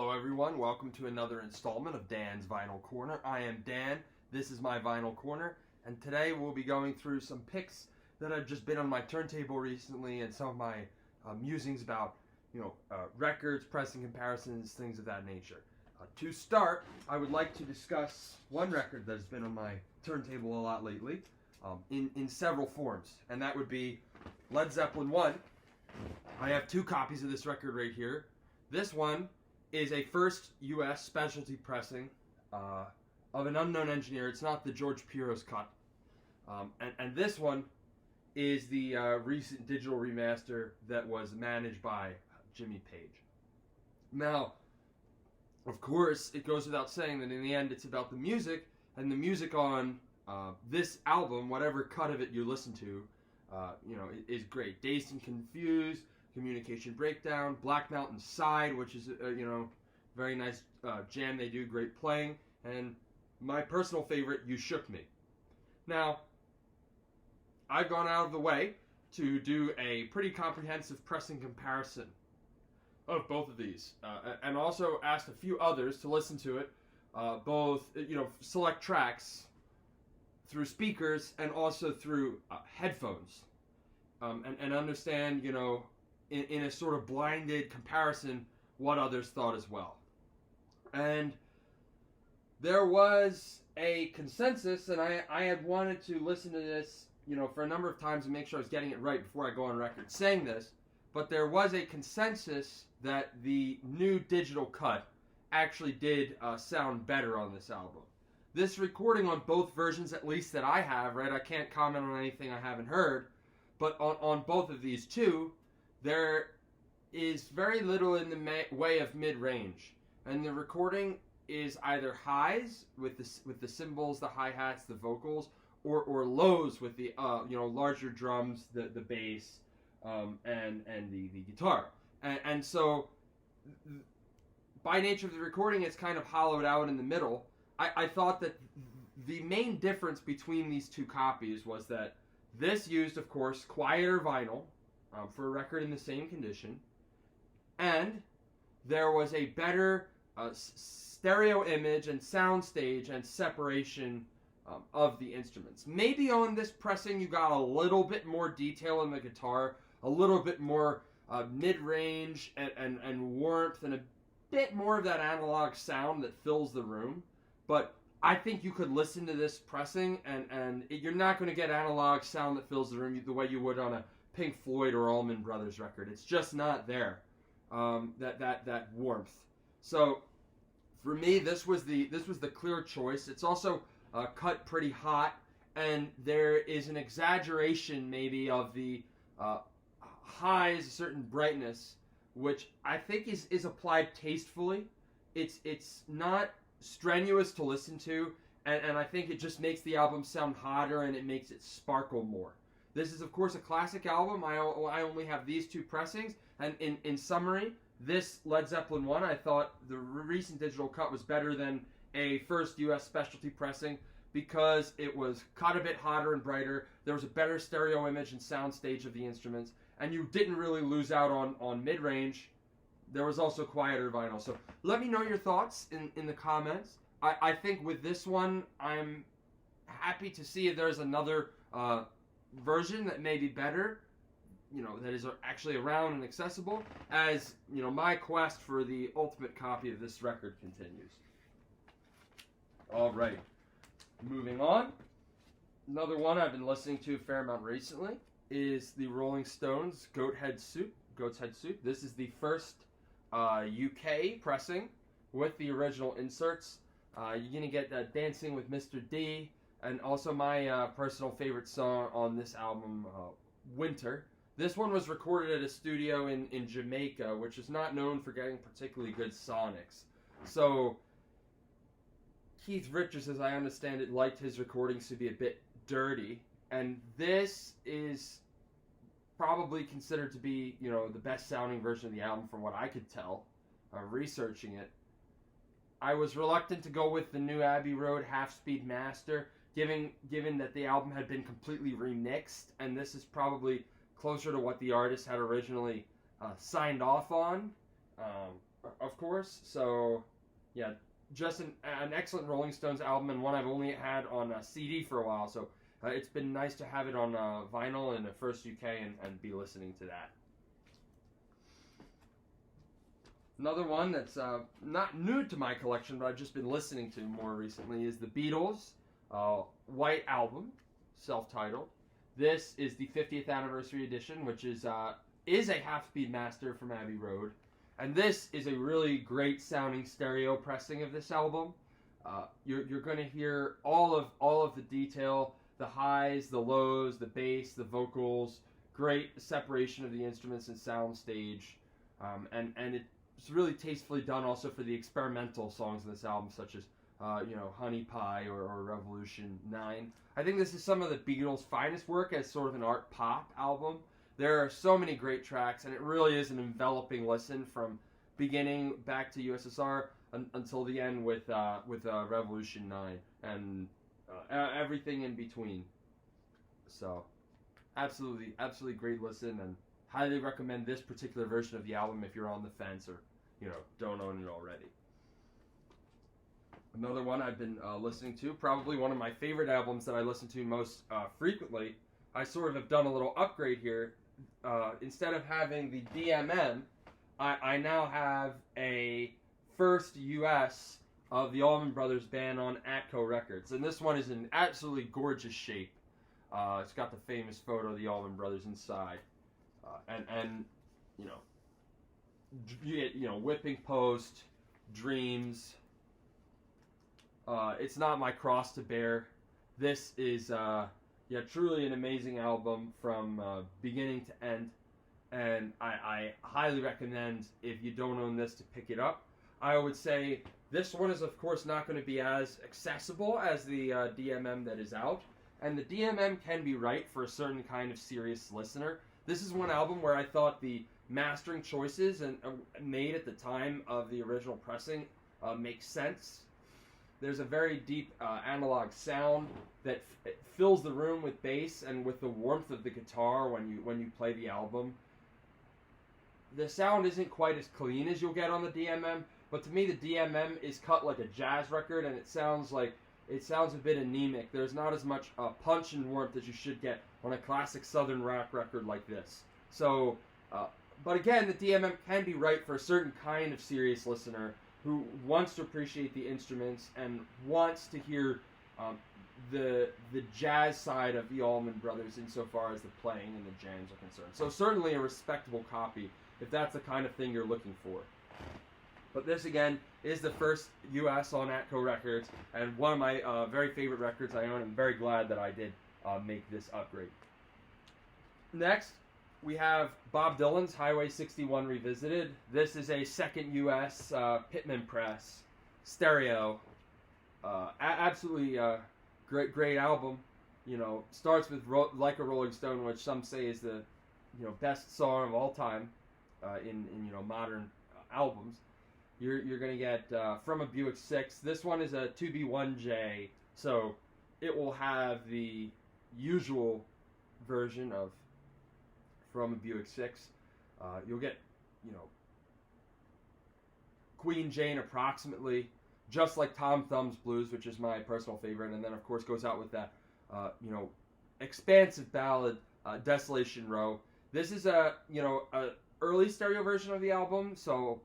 Hello everyone, welcome to another installment of Dan's Vinyl Corner. I am Dan, this is my Vinyl Corner, and today we'll be going through some picks that have just been on my turntable recently and some of my musings about, records, pressing comparisons, things of that nature. To start, I would like to discuss one record that's been on my turntable a lot lately, in several forms, and that would be Led Zeppelin 1. I have two copies of this record right here. This one is a first U.S. specialty pressing of an unknown engineer. It's not the George Piros cut. And this one is the recent digital remaster that was managed by Jimmy Page. Now, of course, it goes without saying that in the end it's about the music, and the music on this album, whatever cut of it you listen to, is great. Dazed and Confused, Communication Breakdown, Black Mountain Side, which is very nice jam they do, great playing, and my personal favorite, You Shook Me. Now, I've gone out of the way to do a pretty comprehensive pressing comparison of both of these, and also asked a few others to listen to it, both select tracks through speakers and also through headphones, and understand in a sort of blinded comparison what others thought as well. And there was a consensus, and I had wanted to listen to this for a number of times and make sure I was getting it right before I go on record saying this, but there was a consensus that the new digital cut actually did sound better on this album. This recording on both versions, at least that I have, right? I can't comment on anything I haven't heard, but on both of these two, there is very little in the way of mid-range, and the recording is either highs with the cymbals, the hi-hats, the vocals, or lows with the larger drums, the bass, and the guitar, and so by nature of the recording, it's kind of hollowed out in the middle. I thought that the main difference between these two copies was that this used, of course, quieter vinyl for a record in the same condition, and there was a better stereo image and sound stage and separation of the instruments. Maybe on this pressing you got a little bit more detail in the guitar, a little bit more mid-range and warmth, and a bit more of that analog sound that fills the room. But I think you could listen to this pressing and you're not going to get analog sound that fills the room the way you would on a Pink Floyd or Allman Brothers record. It's just not there. That warmth. So for me, this was the clear choice. It's also cut pretty hot, and there is an exaggeration maybe of the highs, a certain brightness, which I think is applied tastefully. It's not strenuous to listen to, and I think it just makes the album sound hotter and it makes it sparkle more. This is, of course, a classic album. I only have these two pressings, and in summary, this Led Zeppelin 1, I thought the recent digital cut was better than a first U.S. specialty pressing because it was cut a bit hotter and brighter. There was a better stereo image and sound stage of the instruments, and you didn't really lose out on mid-range. There was also quieter vinyl. So let me know your thoughts in the comments. I think with this one, I'm happy to see if there's another version that may be better, that is actually around and accessible, as my quest for the ultimate copy of this record continues. All right, moving on. Another one I've been listening to a fair amount recently is the Rolling Stones' Goat's Head Soup. This is the first UK pressing with the original inserts. You're going to get Dancing with Mr. D, and also my personal favorite song on this album, Winter. This one was recorded at a studio in Jamaica, which is not known for getting particularly good sonics. So Keith Richards, as I understand it, liked his recordings to be a bit dirty, and this is probably considered to be, the best sounding version of the album from what I could tell, researching it. I was reluctant to go with the new Abbey Road half-speed master, given that the album had been completely remixed, and this is probably closer to what the artist had originally signed off on. of course. So, yeah, just an excellent Rolling Stones album, and one I've only had on a CD for a while. So it's been nice to have it on vinyl in the first UK and be listening to that. Another one that's not new to my collection, but I've just been listening to more recently is the Beatles' White Album, self-titled. This is the 50th anniversary edition, which is a half-speed master from Abbey Road. And this is a really great sounding stereo pressing of this album. You're going to hear all of the detail, the highs, the lows, the bass, the vocals, great separation of the instruments and sound stage, and it's really tastefully done also for the experimental songs in this album, such as Honey Pie or Revolution 9. I think this is some of the Beatles' finest work as sort of an art pop album. There are so many great tracks, and it really is an enveloping listen from beginning back to USSR until the end with Revolution 9 and everything in between. So, absolutely great listen, and highly recommend this particular version of the album if you're on the fence or don't own it already. Another one I've been listening to, probably one of my favorite albums that I listen to most frequently. I sort of have done a little upgrade here. Instead of having the DMM, I now have a first US of the Allman Brothers Band on Atco Records. And this one is in absolutely gorgeous shape. It's got the famous photo of the Allman Brothers inside. And you get, Whipping Post, Dreams. It's Not My Cross to Bear. This is, truly an amazing album from beginning to end. And I highly recommend, if you don't own this, to pick it up. I would say this one is, of course, not going to be as accessible as the DMM that is out. And the DMM can be right for a certain kind of serious listener. This is one album where I thought the mastering choices made at the time of the original pressing make sense. There's a very deep analog sound that fills the room with bass and with the warmth of the guitar when you play the album. The sound isn't quite as clean as you'll get on the DMM, but to me the DMM is cut like a jazz record, and it sounds a bit anemic. There's not as much punch and warmth as you should get on a classic southern rock record like this. So, but again, the DMM can be right for a certain kind of serious listener who wants to appreciate the instruments and wants to hear the jazz side of the Allman Brothers insofar as the playing and the jams are concerned. So certainly a respectable copy if that's the kind of thing you're looking for. But this, again, is the first US on Atco Records, and one of my very favorite records I own. I'm very glad that I did make this upgrade. Next, we have Bob Dylan's Highway 61 Revisited. This is a second US Pittman press, stereo. Absolutely great album. Starts with Like a Rolling Stone, which some say is the best song of all time in modern albums. You're going to get From a Buick 6. This one is a 2B1J, so it will have the usual version of From a Buick 6. You'll get, Queen Jane approximately, just like Tom Thumb's Blues, which is my personal favorite, and then of course goes out with that, expansive ballad, Desolation Row. This is a early stereo version of the album, so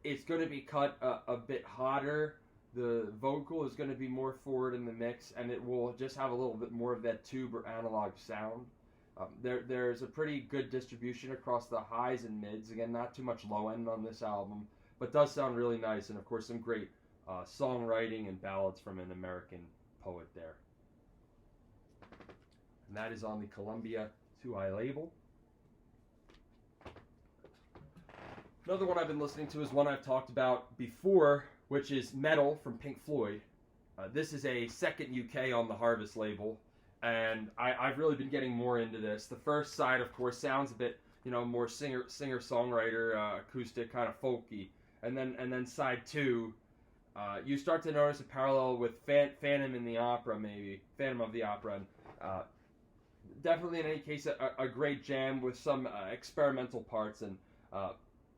it's going to be cut a bit hotter. The vocal is going to be more forward in the mix, and it will just have a little bit more of that tube or analog sound. There's a pretty good distribution across the highs and mids. Again, not too much low end on this album, but does sound really nice, and of course some great songwriting and ballads from an American poet there. And that is on the Columbia 2i label. Another one I've been listening to is one I've talked about before, which is Metal from Pink Floyd. This is a second UK on the Harvest label, and I've really been getting more into this. The first side, of course, sounds a bit, more singer-songwriter, acoustic, kind of folky. And then side two, you start to notice a parallel with Phantom of the Opera, and definitely in any case a great jam with some experimental parts, and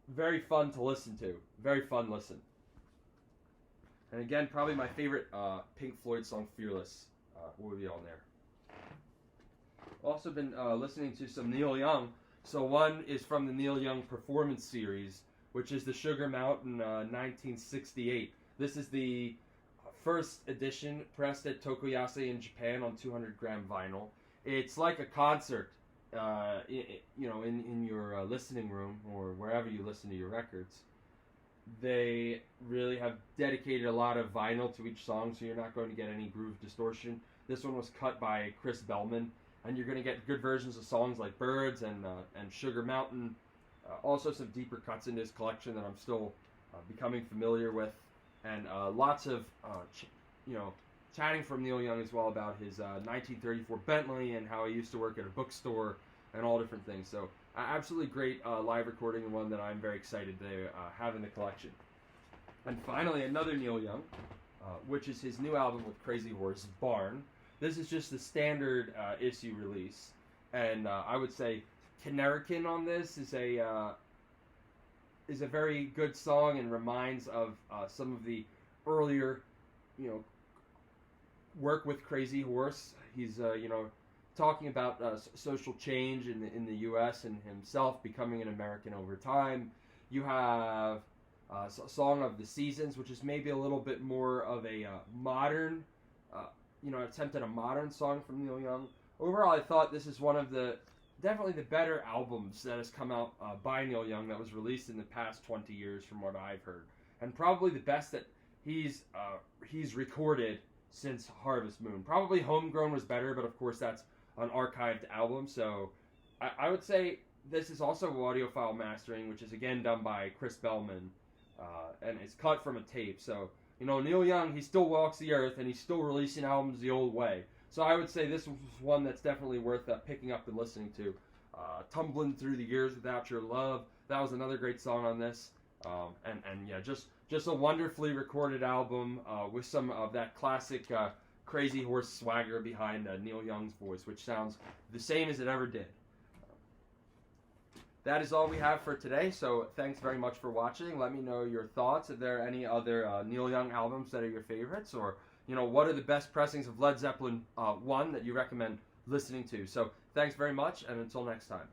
very fun to listen to. Very fun listen. And again, probably my favorite Pink Floyd song, Fearless, will be on there. Also been listening to some Neil Young. So one is from the Neil Young Performance Series, which is the Sugar Mountain 1968. This is the first edition, pressed at Tokoyase in Japan on 200-gram vinyl. It's like a concert, in your listening room or wherever you listen to your records. They really have dedicated a lot of vinyl to each song, so you're not going to get any groove distortion. This one was cut by Chris Bellman, and you're going to get good versions of songs like Birds and Sugar Mountain. Also some deeper cuts in his collection that I'm still becoming familiar with, and lots of chatting from Neil Young as well about his 1934 Bentley and how he used to work at a bookstore and all different things. So absolutely great live recording, and one that I'm very excited to have in the collection. And finally, another Neil Young, which is his new album with Crazy Horse, Barn. This is just the standard issue release, and I would say Canerican on this is a very good song and reminds of some of the earlier, work with Crazy Horse. He's talking about social change in the U.S. and himself becoming an American over time. You have Song of the Seasons, which is maybe a little bit more of a modern, attempt at a modern song from Neil Young. Overall, I thought this is one of definitely the better albums that has come out by Neil Young that was released in the past 20 years from what I've heard. And probably the best that he's recorded since Harvest Moon. Probably Homegrown was better, but of course that's an archived album, so I would say this is also audiophile mastering, which is again done by Chris Bellman, and it's cut from a tape. So, Neil Young, he still walks the earth, and he's still releasing albums the old way. So I would say this was one that's definitely worth picking up and listening to. Tumbling Through the Years Without Your Love, that was another great song on this. Just a wonderfully recorded album with some of that classic Crazy Horse swagger behind Neil Young's voice, which sounds the same as it ever did. That is all we have for today, so thanks very much for watching. Let me know your thoughts. Are there any other Neil Young albums that are your favorites? Or, what are the best pressings of Led Zeppelin 1 that you recommend listening to? So thanks very much, and until next time.